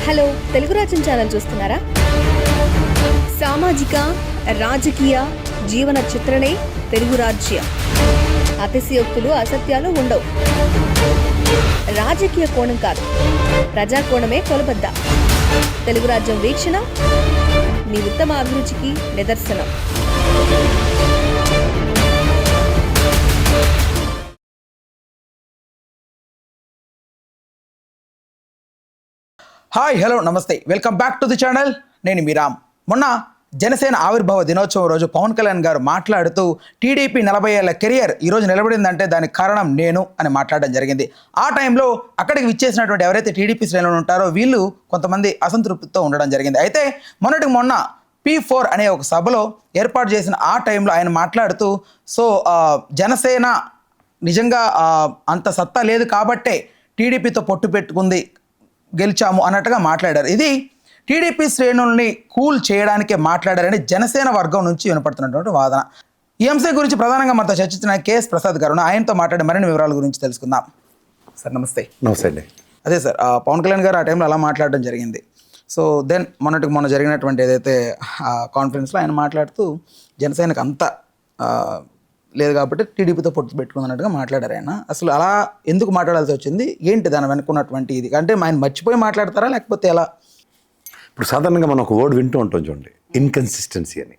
Hello, Telugu రాజ్యం channel చూస్తున్నారా? సామాజిక రాజకీయ జీవన చిత్రణే తెలుగు రాజ్యం. అతిశయోక్తులు అసత్యాలు ఉండవు. రాజకీయ కోణం కాదు, ప్రజా కోణమే కొలబద్ద. తెలుగు రాజ్యం వీక్షణ మీ ఉత్తమ అభిరుచికి నిదర్శనం. హాయ్, హలో, నమస్తే, welcome back to the channel. నేను మీ రామ్. మొన్న జనసేన ఆవిర్భావ దినోత్సవం రోజు పవన్ కళ్యాణ్ గారు మాట్లాడుతూ టీడీపీ 40 ఏళ్ల కెరియర్ ఈరోజు నిలబడిందంటే దానికి కారణం నేను అని మాట్లాడడం జరిగింది. ఆ టైంలో అక్కడికి విచ్చేసినటువంటి ఎవరైతే టీడీపీ శ్రేణులు ఉంటారో వీళ్ళు కొంతమంది అసంతృప్తితో ఉండడం జరిగింది. అయితే మొన్న P4 అనే ఒక సభలో ఏర్పాటు చేసిన ఆ టైంలో ఆయన మాట్లాడుతూ జనసేన నిజంగా అంత సత్తా లేదు కాబట్టే టీడీపీతో పొట్టు పెట్టుకుంది, గెలిచాము అన్నట్టుగా మాట్లాడారు. ఇది టీడీపీ శ్రేణుల్ని కూల్ చేయడానికే మాట్లాడారని జనసేన వర్గం నుంచి వినపడుతున్నటువంటి వాదన. ఈ అంశం గురించి ప్రధానంగా మనతో చర్చించిన KS ప్రసాద్ గారు, ఆయనతో మాట్లాడే మరిన్ని వివరాల గురించి తెలుసుకుందాం. సార్ నమస్తే. నమస్తే అండి. అదే సార్, పవన్ కళ్యాణ్ గారు ఆ టైంలో అలా మాట్లాడడం జరిగింది. దెన్ మొన్న జరిగినటువంటి ఏదైతే కాన్ఫరెన్స్లో ఆయన మాట్లాడుతూ జనసేనకు అంతా లేదు కాబట్టి టీడీపీతో పొత్తు పెట్టుకున్నట్టుగా మాట్లాడారు. ఆయన అసలు అలా ఎందుకు మాట్లాడాల్సి వచ్చింది, ఏంటి దాని వెనుకున్నటువంటి ఇది? అంటే ఆయన మర్చిపోయి మాట్లాడతారా లేకపోతే ఎలా? ఇప్పుడు సాధారణంగా మనం ఒక వర్డ్ వింటూ ఉంటాం చూడండి, ఇన్కన్సిస్టెన్సీ అని.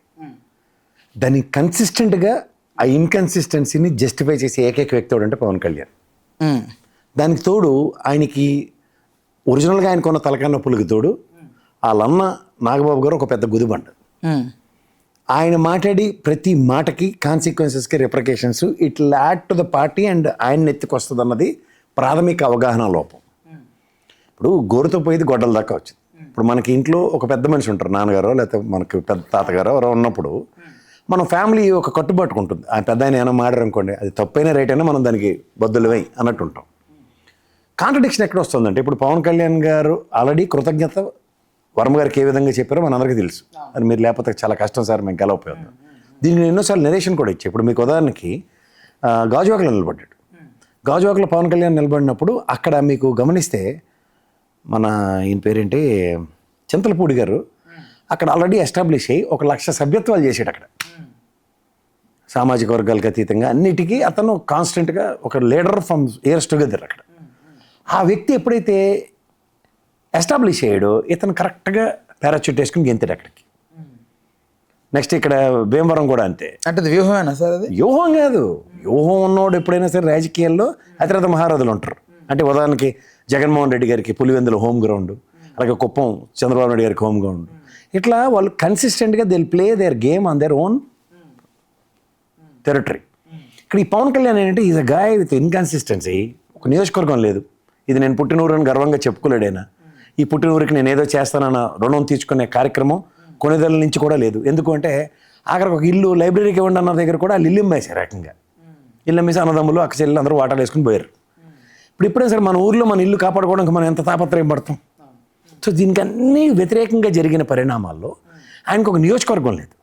దాన్ని కన్సిస్టెంట్గా ఆ ఇన్కన్సిస్టెన్సీని జస్టిఫై చేసే ఏకైక వ్యక్తి అంటే పవన్ కళ్యాణ్. దానికి తోడు ఆయనకి ఒరిజినల్గా ఆయనకున్న తలకాయ నొప్పులకి తోడు వాళ్ళన్న నాగబాబు గారు ఒక పెద్ద గుదిబండ. ఆయన మాట్లాడి ప్రతి మాటకి కాన్సిక్వెన్సెస్కి repercussions it add to the party and ఆయన ఎత్తుకొస్తుంది అన్నది ప్రాథమిక అవగాహన లోపం. ఇప్పుడు గోరుతో పోయేది గొడ్డల దాకా వచ్చింది. ఇప్పుడు మనకి ఇంట్లో ఒక పెద్ద మనిషి ఉంటారు, నాన్నగారో లేకపోతే మనకి పెద్ద తాతగారో ఎవరో ఉన్నప్పుడు మన ఫ్యామిలీ ఒక కట్టుబాటుకుంటుంది. ఆ పెద్ద ఆయన ఏమైనా మాడారనుకోండి, అది తప్పైనా రైట్ అయినా మనం దానికి బద్దులు వేయి అన్నట్టు ఉంటాం. కాంట్రడిక్షన్ ఎక్కడ వస్తుందంటే, ఇప్పుడు పవన్ కళ్యాణ్ గారు ఆల్రెడీ కృతజ్ఞత వర్మ గారికి ఏ విధంగా చెప్పారో మనందరికీ తెలుసు. అది మీరు లేకపోతే చాలా కష్టం సార్, మేము గెలవపోయాం. దీనికి నేను ఎన్నోసార్లు నెరేషన్ కూడా ఇచ్చాను. ఇప్పుడు మీకు ఉదాహరణకి గాజువాకలో నిలబడ్డాడు. గాజువాకలో పవన్ కళ్యాణ్ నిలబడినప్పుడు అక్కడ మీకు గమనిస్తే మన ఈయన పేరేంటి చింతలపూడి గారు అక్కడ ఆల్రెడీ ఎస్టాబ్లిష్ అయ్యి 1 లక్ష సభ్యత్వాలు చేసాడు. అక్కడ సామాజిక వర్గాలకు అతీతంగా అన్నిటికీ అతను కాన్స్టెంట్గా ఒక లీడర్ ఫ్రమ్ ఇయర్స్ టుగెదర్. అక్కడ ఆ వ్యక్తి ఎప్పుడైతే ఎస్టాబ్లిష్ అయ్యాడో ఇతను కరెక్ట్గా పారాచూట్ వేసుకుని గెంతాడు అక్కడికి. నెక్స్ట్ ఇక్కడ భీమవరం కూడా అంతే. అంటే అది వ్యూహమేనా సార్? అది వ్యూహం కాదు. వ్యూహం ఉన్నోడు ఎప్పుడైనా సరే రాజకీయాల్లో అతిరథ మహారథులు ఉంటారు. అంటే ఉదాహరణకి జగన్మోహన్ రెడ్డి గారికి పులివెందుల హోమ్ గ్రౌండ్, అలాగే కుప్పం చంద్రబాబు నాయుడు గారికి హోమ్ గ్రౌండ్. ఇట్లా వాళ్ళు కన్సిస్టెంట్గా they play their game on their own territory. ఇక్కడ ఈ పవన్ కళ్యాణ్ ఏంటంటే is a guy with inconsistency. ఒక నియోజకవర్గం లేదు, ఇది నేను పుట్టినూరు అని గర్వంగా చెప్పుకోలేడైనా. ఈ పుట్టినూరికి నేను ఏదో చేస్తానన్న రుణం తీర్చుకునే కార్యక్రమం కొనిదల నుంచి కూడా లేదు. ఎందుకు అంటే ఆఖరికి ఒక ఇల్లు లైబ్రరీకి ఇవ్వండి అన్న దగ్గర కూడా వాళ్ళు ఇల్లు అమ్మేశారు. ఏకంగా ఇల్లు అమ్మేసి అన్నదమ్ములు అక్క చెల్లెలు అందరూ వాటాలు వేసుకుని పోయారు. ఇప్పుడు ఎప్పుడైనా సరే మన ఊర్లో మన ఇల్లు కాపాడుకోవడానికి మనం ఎంత తాపత్రయం పడతాం. దీనికి అన్నీ వ్యతిరేకంగా జరిగిన పరిణామాల్లో ఆయనకు ఒక నియోజకవర్గం లేదు.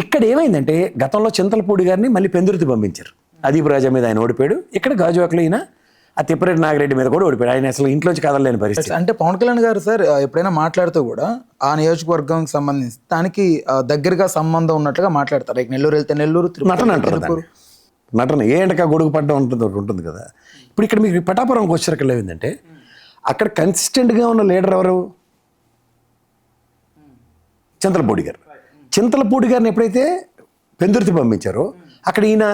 ఇక్కడ ఏమైందంటే గతంలో చింతలపూడి గారిని మళ్ళీ పెందుర్తి పంపించారు. అదీప్ రాజా మీద ఆయన ఓడిపోయాడు. ఇక్కడ గాజువాకలో ఈయన ఆ తిప్పిరెడ్డి నాగిరెడ్డి మీద కూడా ఓడిపోయాడు. ఆయన అసలు ఇంట్లోంచి కదలలేని పరిస్థితి. అంటే పవన్ కళ్యాణ్ గారు సార్ ఎప్పుడైనా మాట్లాడుతూ కూడా ఆ నియోజకవర్గానికి సంబంధించి దానికి దగ్గరగా సంబంధం ఉన్నట్లుగా మాట్లాడతారు. నెల్లూరు వెళ్తే నెల్లూరు, నటన అంటారు. నటన ఏ ఎంటక గొడుగు పడ్డం ఉంటుంది కదా. ఇప్పుడు ఇక్కడ మీకు పటాపురంకి వచ్చేసరికి ఏమైందంటే అక్కడ కన్సిస్టెంట్గా ఉన్న లీడర్ ఎవరు? చింతలపూడి గారు. చింతలపూడి గారిని ఎప్పుడైతే పెందుర్తి పంపించారో అక్కడ ఈయన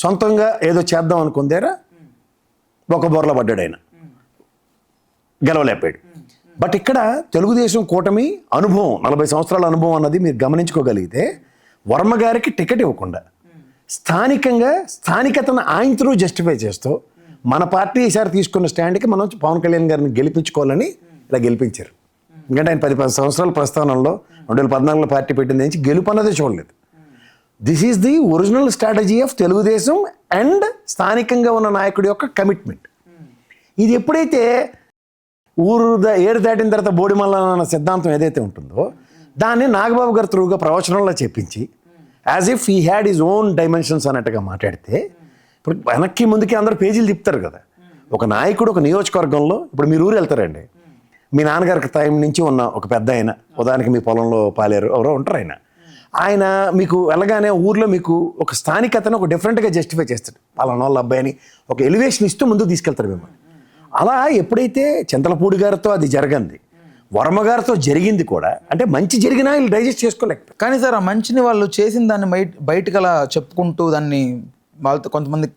సొంతంగా ఏదో చేద్దాం అనుకుందారా ఒక బోర్లో పడ్డాడు. ఆయన గెలవలేపాడు. బట్ ఇక్కడ తెలుగుదేశం కూటమి అనుభవం 40 సంవత్సరాల అనుభవం అన్నది మీరు గమనించుకోగలిగితే వర్మ గారికి టికెట్ ఇవ్వకుండా స్థానికతను ఆయన త్రూ జస్టిఫై చేస్తూ మన పార్టీ ఈసారి తీసుకున్న స్టాండ్కి మనం పవన్ కళ్యాణ్ గారిని గెలిపించుకోవాలని ఇలా గెలిపించారు. ఎందుకంటే ఆయన 10 సంవత్సరాల ప్రస్థానంలో 2014లో పార్టీ పెట్టింది నుంచి గెలుపు అన్నదే చూడలేదు. This is the original strategy of Telugu Desam and స్థానికంగా ఉన్న నాయకుడి యొక్క కమిట్మెంట్. ఇది ఎప్పుడైతే ఏడు దాటిన తర్వాత బోడిమల్ల అన్న సిద్ధాంతం ఏదైతే ఉంటుందో దాన్ని నాగబాబు గారి త్రూగా ప్రవచనంలో చెప్పించి as if he had his own dimensions అన్నట్టుగా మాట్లాడితే ఇప్పుడు వెనక్కి ముందుకి అందరూ పేజీలు తిప్పుతారు కదా. ఒక నాయకుడు ఒక నియోజకవర్గంలో ఇప్పుడు మీరు ఊరు వెళ్తారండి, మీ నాన్నగారికి టైం నుంచి ఉన్న ఒక పెద్ద ఆయన, ఉదాహరణకి మీ పొలంలో పాలేరు ఎవరో ఉంటారు, ఆయన మీకు వెళ్ళగానే ఊర్లో మీకు ఒక స్థానికతను ఒక డిఫరెంట్గా జస్టిఫై చేస్తాడు, పలానా వాళ్ళ అబ్బాయి అని ఒక ఎలివేషన్ ఇస్తూ ముందుకు తీసుకెళ్తారు మిమ్మల్ని. అలా ఎప్పుడైతే చింతలపూడి గారితో అది జరగంది, వర్మ గారితో జరిగింది కూడా, అంటే మంచి జరిగినా వీళ్ళు డైజెస్ట్ చేసుకోలేక. కానీ సార్ ఆ మంచిని వాళ్ళు చేసిన దాన్ని బయటకు అలా చెప్పుకుంటూ దాన్ని వాళ్ళతో కొంతమంది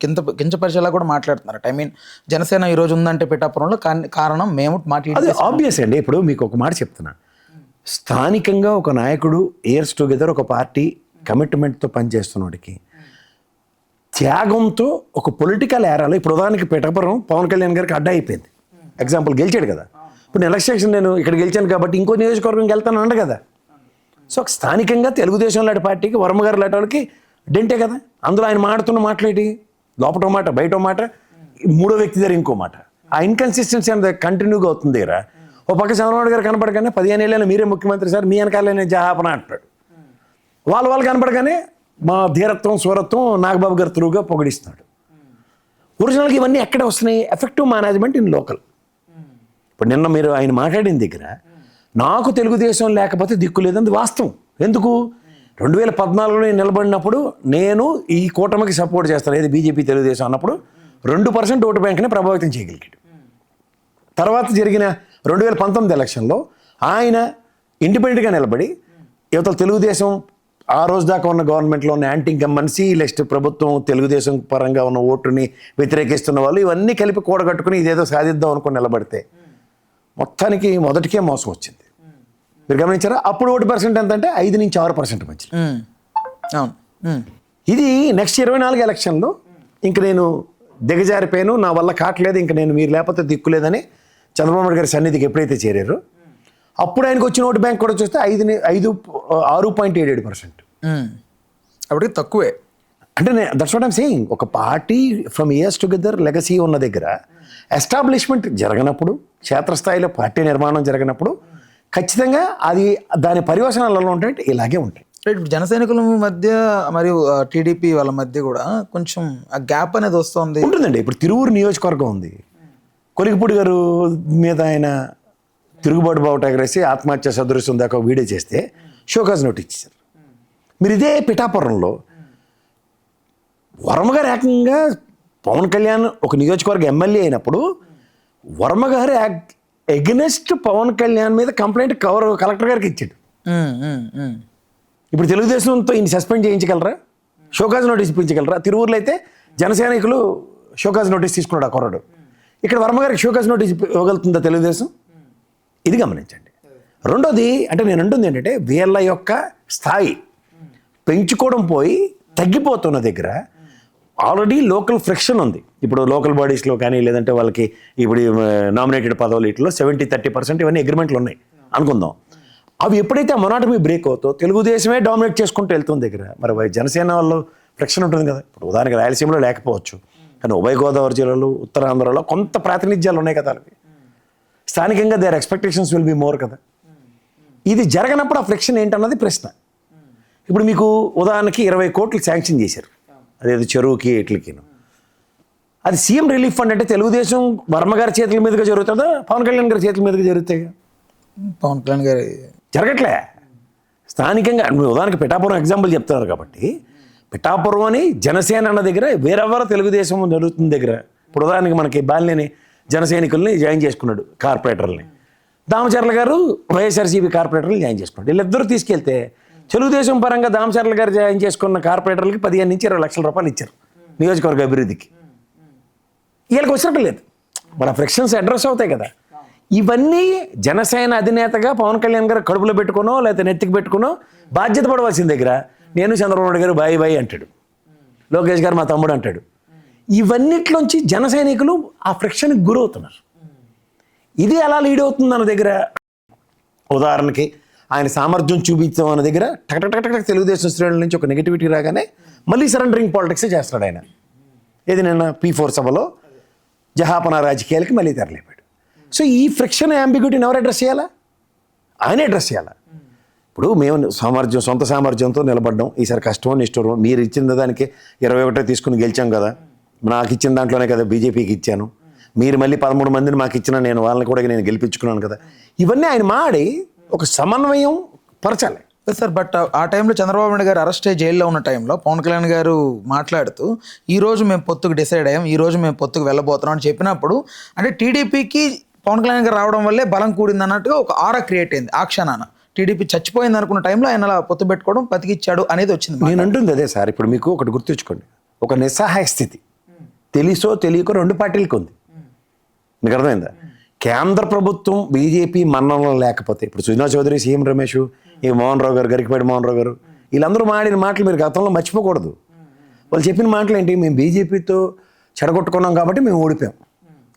కించపరిచేలా కూడా మాట్లాడుతున్నారు. ఐ మీన్ జనసేన ఈ రోజు ఉందంటే పిఠాపురంలో కారణం మేము అది ఆబ్వియస్ అండి. ఇప్పుడు మీకు ఒక మాట చెప్తున్నా, స్థానికంగా ఒక నాయకుడు ఇయర్స్ టుగెదర్ ఒక పార్టీ కమిట్మెంట్తో పనిచేస్తున్నవాడికి త్యాగంతో ఒక పొలిటికల్ ఏరాలో, ఇప్పుడు ఉదాహరణకి పిఠాపురం పవన్ కళ్యాణ్ గారికి అడ్డా అయిపోయింది, ఎగ్జాంపుల్ గెలిచాడు కదా, ఇప్పుడు ఎలక్షన్ నేను ఇక్కడ గెలిచాను కాబట్టి ఇంకో నియోజకవర్గంకి వెళ్తాను అంట కదా. సో స్థానికంగా తెలుగుదేశం లాంటి పార్టీకి వర్మ గారు లాంటి వాళ్ళకి డెంటే కదా. అందులో ఆయన మాడుతున్న మాటలేటి, లోపటో మాట బయటో మాట, మూడో వ్యక్తి దగ్గర ఇంకో మాట, ఆ ఇన్కన్సిస్టెన్సీ అనేది కంటిన్యూగా అవుతుంది దగ్గర. ఓ పక్క చంద్రబాబు గారు కనపడగానే 15 ఏళ్ళైనా మీరే ముఖ్యమంత్రి సార్, మీ వెనకాలనే జహాపన అంటాడు. వాళ్ళు కనపడగానే మా ధీరత్వం స్వరత్వం నాగబాబు గారు త్రూగా పొగిడిస్తున్నాడు. ఒరిజినల్గా ఇవన్నీ ఎక్కడ వస్తున్నాయి? Effective management in local. ఇప్పుడు నిన్న మీరు ఆయన మాట్లాడిన దగ్గర నాకు తెలుగుదేశం లేకపోతే దిక్కు లేదని వాస్తవం. ఎందుకు? 2014లో నిలబడినప్పుడు నేను ఈ కూటమికి సపోర్ట్ చేస్తాను, ఏది బీజేపీ తెలుగుదేశం అన్నప్పుడు 2% ఓటు బ్యాంక్ని ప్రభావితం చేయగలిగాడు. తర్వాత జరిగిన 2019 ఎలక్షన్లో ఆయన ఇండిపెండెంట్గా నిలబడి యువతలు తెలుగుదేశం ఆ రోజు దాకా ఉన్న గవర్నమెంట్లో ఉన్న యాంటీ ఇన్కంబెన్సీ నెక్స్ట్ ప్రభుత్వం తెలుగుదేశం పరంగా ఉన్న ఓటుని వ్యతిరేకిస్తున్న వాళ్ళు ఇవన్నీ కలిపి కూడగట్టుకుని ఇదేదో సాధిద్దాం అనుకుని నిలబడితే మొత్తానికి మొదటికే మోసం వచ్చింది. మీరు గమనించారా? అప్పుడు ఓటు పర్సెంట్ ఎంత అంటే 5 నుంచి 6% మధ్య. అవును. ఇది నెక్స్ట్ 24 ఎలక్షన్లో ఇంక నేను దిగజారిపోయాను, నా వల్ల కావట్లేదు, ఇంక నేను మీరు లేకపోతే దిక్కులేదని చంద్రబాబు గారి సన్నిధికి ఎప్పుడైతే చేరారో అప్పుడు ఆయనకు వచ్చిన ఓటు బ్యాంక్ కూడా చూస్తే 6.77%. అప్పటికి తక్కువే. అంటే దట్స్ వాట్ ఐమ్ సేయింగ్. ఒక party from years together legacy ఉన్న దగ్గర ఎస్టాబ్లిష్మెంట్ జరగనప్పుడు, క్షేత్రస్థాయిలో పార్టీ నిర్మాణం జరగనప్పుడు ఖచ్చితంగా అది దాని పర్యవసనాలలో ఉంటాయి, ఇలాగే ఉంటాయి. ఇప్పుడు జనసైనికుల మధ్య మరియు టీడీపీ వాళ్ళ మధ్య కూడా కొంచెం ఆ గ్యాప్ అనేది వస్తుంది ఉంటుందండి. ఇప్పుడు తిరువూరు నియోజకవర్గం ఉంది, కొలిగిపూడి గారు మీద ఆయన తిరుగుబాటు బావుట ఎగరేసి ఆత్మహత్య సదృశ్యం దాకా వీడియో చేస్తే షోకాజ్ నోటీస్ ఇచ్చారు. మీరు ఇదే పిఠాపురంలో వర్మ గారు ఏకంగా పవన్ కళ్యాణ్ ఒక నియోజకవర్గ ఎమ్మెల్యే అయినప్పుడు వర్మ గారు ఎగ్నెస్ట్ పవన్ కళ్యాణ్ మీద కంప్లైంట్ కలెక్టర్ గారికి ఇచ్చాడు. ఇప్పుడు తెలుగుదేశంతో ఈయన సస్పెండ్ చేయించగలరా? షోకాజ్ నోటీస్ ఇప్పించగలరా? తిరువూరులో అయితే జనసైనికులు షోకాజ్ నోటీస్ తీసుకున్నాడు ఆ కుర్రాడు. ఇక్కడ వర్మ గారికి షోకాజ్ నోటీస్ ఇవ్వగలుగుతుందా తెలుగుదేశం? ఇది గమనించండి. రెండోది అంటే నేను అంటుంది ఏంటంటే వీళ్ళ యొక్క స్థాయి పెంచుకోవడం పోయి తగ్గిపోతున్న దగ్గర ఆల్రెడీ లోకల్ ఫ్రిక్షన్ ఉంది. ఇప్పుడు లోకల్ బాడీస్లో కానీ లేదంటే వాళ్ళకి ఇప్పుడు నామినేటెడ్ పదవులు వీటిలో 70-30% ఇవన్నీ అగ్రిమెంట్లు ఉన్నాయి అనుకుందాం. అవి ఎప్పుడైతే మొనాటమీ బ్రేక్ అవుతో తెలుగుదేశమే డామినేట్ చేసుకుంటూ వెళ్తుంది దగ్గర మరి జనసేన వాళ్ళు ఫ్రిక్షన్ ఉంటుంది కదా. ఇప్పుడు ఉదాహరణకి రాయలసీమలో లేకపోవచ్చు, కానీ ఉభయ గోదావరి జిల్లాలో ఉత్తరాంధ్రలో కొంత ప్రాతినిధ్యాలు ఉన్నాయి కదా అవి. స్థానికంగా there expectations will be more కదా. ఇది జరగనప్పుడు ఆ ఫ్రిక్షన్ ఏంటన్నది ప్రశ్న. ఇప్పుడు మీకు ఉదాహరణకి 20 కోట్లు శాంక్షన్ చేశారు, అదేదో చెరువుకి ఇట్లకిను. అది సీఎం రిలీఫ్ ఫండ్ అంటే తెలుగుదేశం వర్మ గారి చేతుల మీదుగా జరుగుతుందా పవన్ కళ్యాణ్ గారి చేతుల మీదుగా జరుగుతాయి? పవన్ కళ్యాణ్ గారి జరగట్లే. స్థానికంగా ఉదాహరణకి పిఠాపురం ఎగ్జాంపుల్ చెప్తున్నారు కాబట్టి పిఠాపురం అని జనసేన అన్న దగ్గర వేరెవరో తెలుగుదేశం జరుగుతుంది దగ్గర. ఇప్పుడు ఉదాహరణకి మనకి బాలినేని జనసైనికుల్ని జాయిన్ చేసుకున్నాడు కార్పొరేటర్ని, దామచర్ల గారు వైఎస్ఆర్సీపీ కార్పొరేటర్లు జాయిన్ చేసుకున్నాడు. వీళ్ళిద్దరూ తీసుకెళ్తే తెలుగుదేశం పరంగా దామచర్ల గారు జాయిన్ చేసుకున్న కార్పొరేటర్లకి 15 నుంచి 20 లక్షల రూపాయలు ఇచ్చారు నియోజకవర్గ అభివృద్ధికి. వీళ్ళకి వచ్చినట్టు లేదు. మన ఫ్రిక్షన్స్ అడ్రస్ అవుతాయి కదా. ఇవన్నీ జనసేన అధినేతగా పవన్ కళ్యాణ్ గారు కడుపులో పెట్టుకునో లేకపోతే నెత్తికి పెట్టుకునో బాధ్యత పడవలసిన దగ్గర నేను చంద్రబాబు గారు బాయ్ బాయ్ అంటాడు, లోకేష్ గారు మా తమ్ముడు అంటాడు. ఇవన్నిట్లోంచి జన సైనికులు ఆ ఫ్రిక్షన్కి గురవుతున్నారు. ఇది ఎలా లీడ్ అవుతుంది అన్న దగ్గర ఉదాహరణకి ఆయన సామర్థ్యం చూపించాం అన్న దగ్గర టక్ తెలుగుదేశం శ్రేణుల నుంచి ఒక నెగిటివిటీ రాగానే మళ్ళీ సరెండరింగ్ పాలిటిక్స్ చేస్తాడు ఆయన. ఏది నిన్న P4 సభలో జహాపన రాజకీయాలకి మళ్ళీ తెరలేపాడు. సో ఈ ఫ్రిక్షన్ అంబిగ్యూటీని ఎవరు అడ్రస్ చేయాలా? ఆయనే అడ్రస్ చేయాలా. ఇప్పుడు మేము సొంత సామర్థ్యంతో నిలబడ్డాం, ఈసారి కష్టమో నిష్ఠూరం, మీరు ఇచ్చిన దానికి 21 తీసుకుని గెలిచాం కదా, నాకు ఇచ్చిన దాంట్లోనే కదా బీజేపీకి ఇచ్చాను, మీరు మళ్ళీ 13 మందిని మాకు ఇచ్చిన నేను వాళ్ళని కూడా నేను గెలిపించుకున్నాను కదా, ఇవన్నీ ఆయన మాడి ఒక సమన్వయం పరచాలి. సార్ బట్ ఆ టైంలో చంద్రబాబు నాయుడు గారు అరెస్ట్ అయ్యి జైల్లో ఉన్న టైంలో పవన్ కళ్యాణ్ గారు మాట్లాడుతూ ఈ రోజు మేము పొత్తుకు డిసైడ్ అయ్యాం, ఈ రోజు మేము పొత్తుకు వెళ్ళబోతున్నాం అని చెప్పినప్పుడు అంటే టీడీపీకి పవన్ కళ్యాణ్ గారు రావడం వల్లే బలం కూడింది అన్నట్టుగా ఒక ఆరా క్రియేట్ అయింది. ఆ క్షణాన టీడీపీ చచ్చిపోయింది అనుకున్న టైంలో ఆయన అలా పొత్తు పెట్టుకోవడం బతికిచ్చాడు అనేది వచ్చింది. నేను అంటుంది అదే సార్. ఇప్పుడు మీకు ఒకటి గుర్తుంచుకోండి, ఒక నిస్సహాయ స్థితి తెలుసో తెలియకో 2 పార్టీలకు ఉంది. మీకు అర్థమైందా? కేంద్ర ప్రభుత్వం బీజేపీ మన్ననలు లేకపోతే ఇప్పుడు సుజనా చౌదరి, సీఎం రమేష్, ఈ మోహన్ రావు గారు, గరికపాటి మోహన్ రావు గారు, వీళ్ళందరూ మాడిన మాటలు మీరు గతంలో మర్చిపోకూడదు. వాళ్ళు చెప్పిన మాటలు ఏంటి? మేము బీజేపీతో చెడగొట్టుకున్నాం కాబట్టి మేము ఓడిపోయాం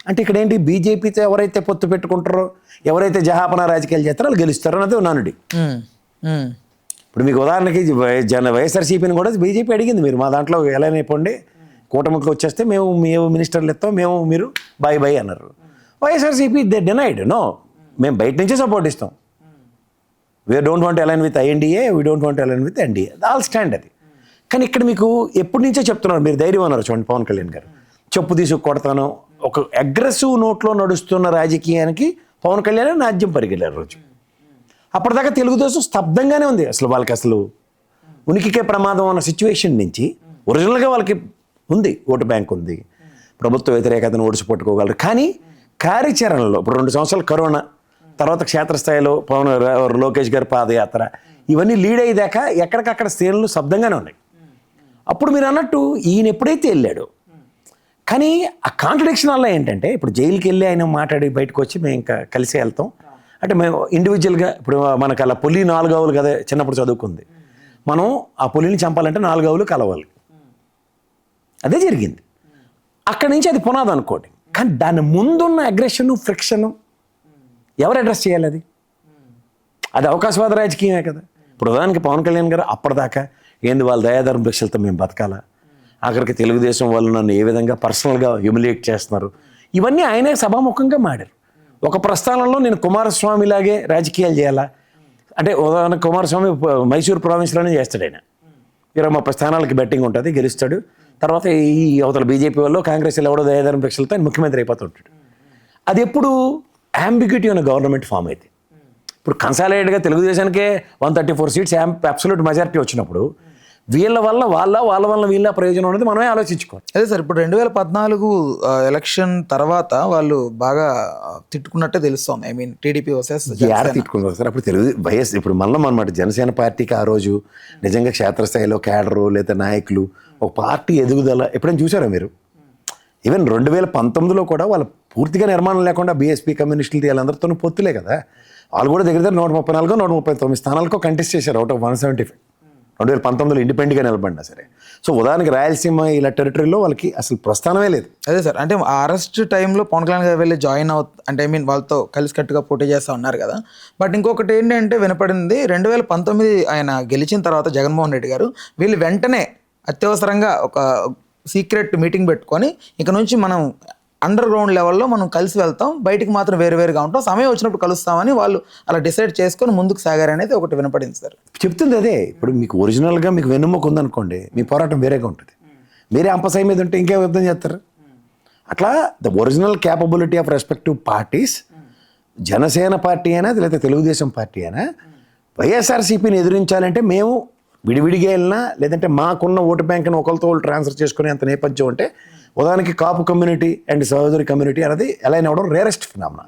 అంటే ఇక్కడ ఏంటి? బీజేపీతో ఎవరైతే పొత్తు పెట్టుకుంటారో, ఎవరైతే జహాపన రాజకీయాలు చేస్తారో వాళ్ళు గెలుస్తారో అన్నది నానుడి. ఇప్పుడు మీకు ఉదాహరణకి వైఎస్ఆర్సీపీని కూడా బీజేపీ అడిగింది, మీరు మా దాంట్లో ఎలా అయిపోండి, కూటమికి వచ్చేస్తే మేము మినిస్టర్లు ఇస్తాం, మీరు బాయ్ బాయ్ అన్నారు. వైఎస్ఆర్సీపీ దే డినైడ్, నో మేము బయట నుంచే సపోర్ట్ ఇస్తాం, we don't want align with INDIA, we don't want align with NDA, all stand అది. కానీ ఇక్కడ మీకు ఎప్పటి నుంచో చెప్తున్నారు, మీరు ధైర్యం అన్నారు చూడండి పవన్ కళ్యాణ్ గారు, చెప్పు తీసుకు కొడతాను, ఒక అగ్రెసివ్ నోట్లో నడుస్తున్న రాజకీయానికి పవన్ కళ్యాణ్ నాట్యం పరిగెళ్ళారు రోజు. అప్పటిదాకా తెలుగుదేశం స్తబ్దంగానే ఉంది, అసలు వాళ్ళకి అసలు ఉనికికే ప్రమాదం అన్న సిచ్యువేషన్ నుంచి ఒరిజినల్గా వాళ్ళకి ఉంది, ఓటు బ్యాంక్ ఉంది, ప్రభుత్వ వ్యతిరేకతను ఓడిచిపట్టుకోగలరు. కానీ కార్యాచరణలో ఇప్పుడు 2 సంవత్సరాలు కరోనా తర్వాత క్షేత్రస్థాయిలో లోకేష్ గారి పాదయాత్ర ఇవన్నీ లీడ్ అయ్యేదాకా ఎక్కడికక్కడ శ్రేణులు శబ్దంగానే ఉన్నాయి. అప్పుడు మీరు అన్నట్టు ఈయన ఎప్పుడైతే వెళ్ళాడో, కానీ ఆ కాంట్రడిక్షన్ వల్ల ఏంటంటే ఇప్పుడు జైలుకి వెళ్ళి ఆయన మాట్లాడి బయటకు వచ్చి మేము ఇంకా కలిసి వెళ్తాం అంటే మేము ఇండివిజువల్గా ఇప్పుడు మనకు అలా పులి 4 ఆవులు కదా చిన్నప్పుడు చదువుకుంది, మనం ఆ పులిని చంపాలంటే 4 ఆవులు కలవాలి, అదే జరిగింది. అక్కడి నుంచి అది పునాది అనుకోండి. కానీ దాని ముందున్న అగ్రెషన్ ఫ్రిక్షన్ ఎవరు అడ్రస్ చేయాలి? అది అవకాశవాద రాజకీయమే కదా. ఇప్పుడు ఉదాహరణకి పవన్ కళ్యాణ్ గారు అప్పటిదాకా ఏంది వాళ్ళ దయాధర్మ భిక్షలతో మేము బతకాలా, ఆఖరికి తెలుగుదేశం వాళ్ళు నన్ను ఏ విధంగా పర్సనల్గా హ్యూమిలియేట్ చేస్తున్నారు, ఇవన్నీ ఆయనే సభాముఖంగా మాడారు. ఒక ప్రస్థానంలో నేను కుమారస్వామిలాగే రాజకీయాలు చేయాలా అంటే ఉదాహరణ కుమారస్వామి మైసూర్ ప్రావిన్స్లోనే చేస్తాడు, ఆయన 20-30 స్థానాలకి బెట్టింగ్ ఉంటుంది, గెలుస్తాడు. తర్వాత ఈ అవతల బీజేపీ వాళ్ళు కాంగ్రెస్ ఎవడో దయాధర్మ భిక్షలతో ఆయన ముఖ్యమంత్రి అయిపోతుంటాడు. అది ఎప్పుడు అంబిగ్యూటీ ఉన్న గవర్నమెంట్ ఫామ్ అయితే, ఇప్పుడు కన్సాలిడేట్గా తెలుగుదేశానికే 134 సీట్స్ అబ్సల్యూట్ మెజారిటీ వచ్చినప్పుడు వీళ్ళ వల్ల వాళ్ళ వల్ల వీళ్ళ ప్రయోజనం అనేది మనమే ఆలోచించుకోవాలి. అదే సార్, ఇప్పుడు 2014 ఎలక్షన్ తర్వాత వాళ్ళు బాగా తిట్టుకున్నట్టే తెలుస్తోంది. ఐ మీన్ టీడీపీ వర్సెస్ తిట్టుకున్నారు సార్. అప్పుడు వైఎస్ ఇప్పుడు మళ్ళీ అనమాట జనసేన పార్టీకి ఆ రోజు నిజంగా క్షేత్రస్థాయిలో క్యాడరు లేదా నాయకులు ఒక పార్టీ ఎదుగుదల ఎప్పుడైనా చూసారా మీరు? ఈవెన్ 2019లో కూడా వాళ్ళు పూర్తిగా నిర్మాణం లేకుండా బీఎస్పీ కమ్యూనిస్టులు వీళ్ళందరితో పొత్తులే కదా, వాళ్ళు కూడా దగ్గర 134 139 స్థానాలకు కంటెస్ట్ చేశారు అవుట్ ఆఫ్ 175. 2019లో ఇండిపెండెంట్గా నిలబడినా సరే. సో ఉదాహరణకి రాయలసీమ ఇలా టెరిటరీలో వాళ్ళకి అసలు ప్రస్థానమే లేదు. అదే సార్, అంటే ఆ అరెస్ట్ టైంలో పవన్ కళ్యాణ్ గారు వెళ్ళి జాయిన్ అంటే ఐ మీన్ వాళ్ళతో కలిసికట్టుగా పోటీ చేస్తూ ఉన్నారు కదా. బట్ ఇంకొకటి ఏంటంటే వినపడింది 2019 ఆయన గెలిచిన తర్వాత జగన్మోహన్ రెడ్డి గారు వీళ్ళు వెంటనే అత్యవసరంగా ఒక సీక్రెట్ మీటింగ్ పెట్టుకొని ఇక నుంచి మనం అండర్ గ్రౌండ్ లెవెల్లో మనం కలిసి వెళ్తాం, బయటికి మాత్రం వేరుగా ఉంటాం, సమయం వచ్చినప్పుడు కలుస్తామని వాళ్ళు అలా డిసైడ్ చేసుకొని ముందుకు సాగారనేది ఒకటి వినపడింది సార్. చెప్తుంది అదే. ఇప్పుడు మీకు ఒరిజినల్గా మీకు వెన్నుముక ఉందనుకోండి, మీ పోరాటం వేరేగా ఉంటుంది. వేరే అంపసై మీద ఉంటే ఇంకే యుద్ధం చేస్తారు. అట్లా the original capability of respective parties, Janasena party అయినా లేదా తెలుగుదేశం పార్టీ అయినా వైఎస్ఆర్సీపీని ఎదిరించాలంటే మేము విడివిడిగా వెళ్ళినా లేదంటే మాకున్న ఓటు బ్యాంక్ని ఒకరితో వాళ్ళు ట్రాన్స్ఫర్ చేసుకునే అంత నేపథ్యం ఉంటే ఉదాహరణకి కాపు కమ్యూనిటీ అండ్ సహోదరి కమ్యూనిటీ అనేది అలైన్ అవ్వడం రేరెస్ట్ ఫినామినా.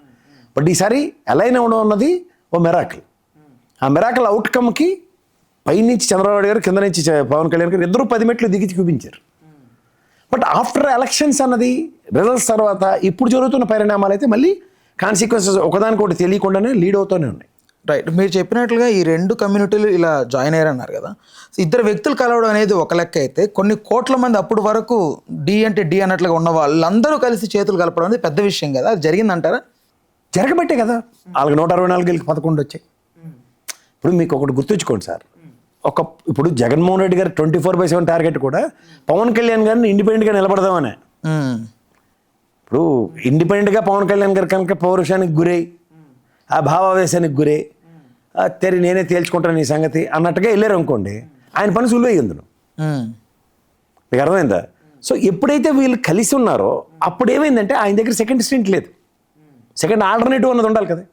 బట్ ఈసారి అలైన్ అవ్వడం అన్నది ఓ మెరాకిల్. ఆ మెరాకిల్ అవుట్కమ్కి పైనుంచి చంద్రబాబు గారు కింద నుంచి పవన్ కళ్యాణ్ గారు ఇద్దరు 10 మెట్లు దిగి చూపించారు. బట్ ఆఫ్టర్ ఎలక్షన్స్ అన్నది రిజల్ట్స్ తర్వాత ఇప్పుడు జరుగుతున్న పరిణామాలు అయితే మళ్ళీ కాన్సిక్వెన్సెస్ ఒకదానికొకటి తెలియకుండానే లీడ్ అవుతూనే ఉన్నాయి. రైట్, మీరు చెప్పినట్లుగా ఈ 2 కమ్యూనిటీలు ఇలా జాయిన్ అయ్యారన్నారు కదా. ఇద్దరు వ్యక్తులు కలవడం అనేది ఒక లెక్క అయితే కొన్ని కోట్ల మంది అప్పుడు వరకు డి అంటే డి అన్నట్లుగా ఉన్న వాళ్ళందరూ కలిసి చేతులు కలపడం అనేది పెద్ద విషయం కదా. అది జరిగిందంటారా? జరగబట్టే కదా వాళ్ళకి 164 11 వచ్చాయి. ఇప్పుడు మీకు ఒకటి గుర్తుంచుకోండి సార్, ఇప్పుడు జగన్మోహన్ రెడ్డి గారు 24/7 టార్గెట్ కూడా పవన్ కళ్యాణ్ గారిని ఇండిపెండెంట్గా నిలబడదామనే. ఇప్పుడు ఇండిపెండెంట్గా పవన్ కళ్యాణ్ గారు కనుక పౌరుషానికి గురై ఆ భావావేశానికి గురై తెరి నేనే తేల్చుకుంటాను ఈ సంగతి అన్నట్టుగా వెళ్ళారు అనుకోండి, ఆయన పని సులువు అయ్యింది. మీకు అర్థమైందా? సో ఎప్పుడైతే వీళ్ళు కలిసి ఉన్నారో అప్పుడు ఏమైందంటే ఆయన దగ్గర సెకండ్ స్టెంట్ లేదు, సెకండ్ ఆల్టర్నేటివ్ అన్నది ఉండాలి కదా.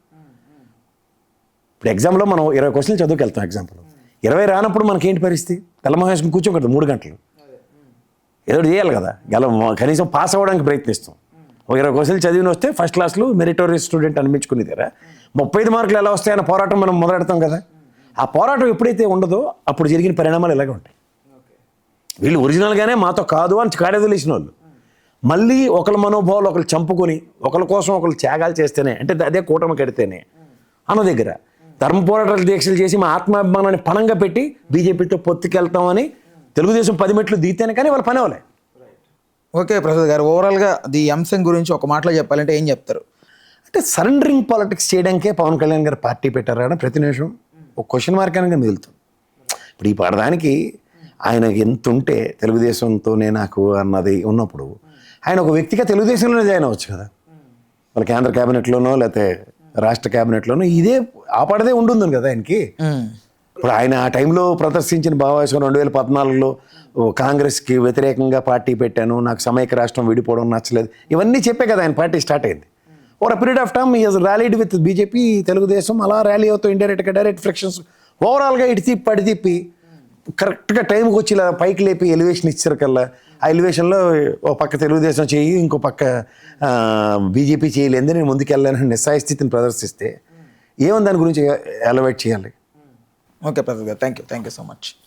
ఇప్పుడు ఎగ్జామ్లో మనం 20 క్వశ్చన్లు చదువుకెళ్తాం, ఎగ్జాంపుల్ 20 రానప్పుడు మనకేంటి పరిస్థితి? తెల్లమహేష్ని కూర్చోకూడదు 3 గంటలు, ఏదో చేయాలి కదా, కనీసం పాస్ అవ్వడానికి ప్రయత్నిస్తాం. ఒక 20 క్వశ్చన్లు చదివిన వస్తే ఫస్ట్ క్లాస్లో మెరిటోరియస్ స్టూడెంట్ అనిపించుకునే దగ్గర 35 మార్కులు ఎలా వస్తాయన్న పోరాటం మనం మొదలెడతాం కదా. ఆ పోరాటం ఎప్పుడైతే ఉండదో అప్పుడు జరిగిన పరిణామాలు ఇలాగే ఉంటాయి. వీళ్ళు ఒరిజినల్గానే మాతో కాదు అని కాడేదలేసిన వాళ్ళు మళ్ళీ ఒకళ్ళ మనోభావాలు ఒకళ్ళు చంపుకొని ఒకళ్ళ కోసం ఒకళ్ళు త్యాగాలు చేస్తేనే, అంటే అదే కూటమి కడితేనే అన్న దగ్గర ధర్మ పోరాటాలు దీక్షలు చేసి మా ఆత్మాభిమానాన్ని పణంగా పెట్టి బీజేపీతో పొత్తుకెళ్తామని తెలుగుదేశం 10 మెట్లు దిగితేనే కానీ వాళ్ళ పని అవ్వలే. ఓకే ప్రసాద్ గారు, ఓవరాల్గా ఈ అంశం గురించి ఒక మాటలో చెప్పాలంటే ఏం చెప్తారు? అంటే సరెండరింగ్ పాలిటిక్స్ చేయడానికే పవన్ కళ్యాణ్ గారు పార్టీ పెట్టారని ప్రతి నిమిషం ఒక క్వశ్చన్ మార్క్ అనేది మిగులుతుంది. ఇప్పుడు ఈ పడడానికి ఆయన ఎంత ఉంటే తెలుగుదేశంతోనే నాకు అన్నది ఉన్నప్పుడు ఆయన ఒక వ్యక్తిగా తెలుగుదేశంలోనే జాయిన్ అవ్వచ్చు కదా. వాళ్ళ కేంద్ర క్యాబినెట్లోనో లేకపోతే రాష్ట్ర క్యాబినెట్లోనో ఇదే ఆపడదే ఉంటుంది కదా ఆయనకి. ఇప్పుడు ఆయన ఆ టైంలో ప్రదర్శించిన భావావేశం 2014లో కాంగ్రెస్కి వ్యతిరేకంగా పార్టీ పెట్టాను, నాకు సమైక్య రాష్ట్రం విడిపోవడం నచ్చలేదు, ఇవన్నీ చెప్పే కదా ఆయన పార్టీ స్టార్ట్ అయింది. Over period of time is rallied with BJP, Telugu Desam అలా ర్యాలీ అవుతూ ఇండైరెక్ట్గా డైరెక్ట్ ఫ్రిక్షన్స్ ఓవరాల్గా ఇటు తిప్పి అడి తిప్పి కరెక్ట్గా టైంకి వచ్చి ఇలా పైకి లేపి ఎలివేషన్ ఇచ్చారు కల్లా. ఆ ఎలివేషన్లో ఓ పక్క తెలుగుదేశం చేయి, ఇంకో పక్క బీజేపీ చేయలేదు, నేను ముందుకెళ్ళాలని నిస్సాయ స్థితిని ప్రదర్శిస్తే ఏమని దాని గురించి ఎలవేట్ చేయాలి? ఓకే ప్రసాద్ గారు, థ్యాంక్ యూ సో మచ్.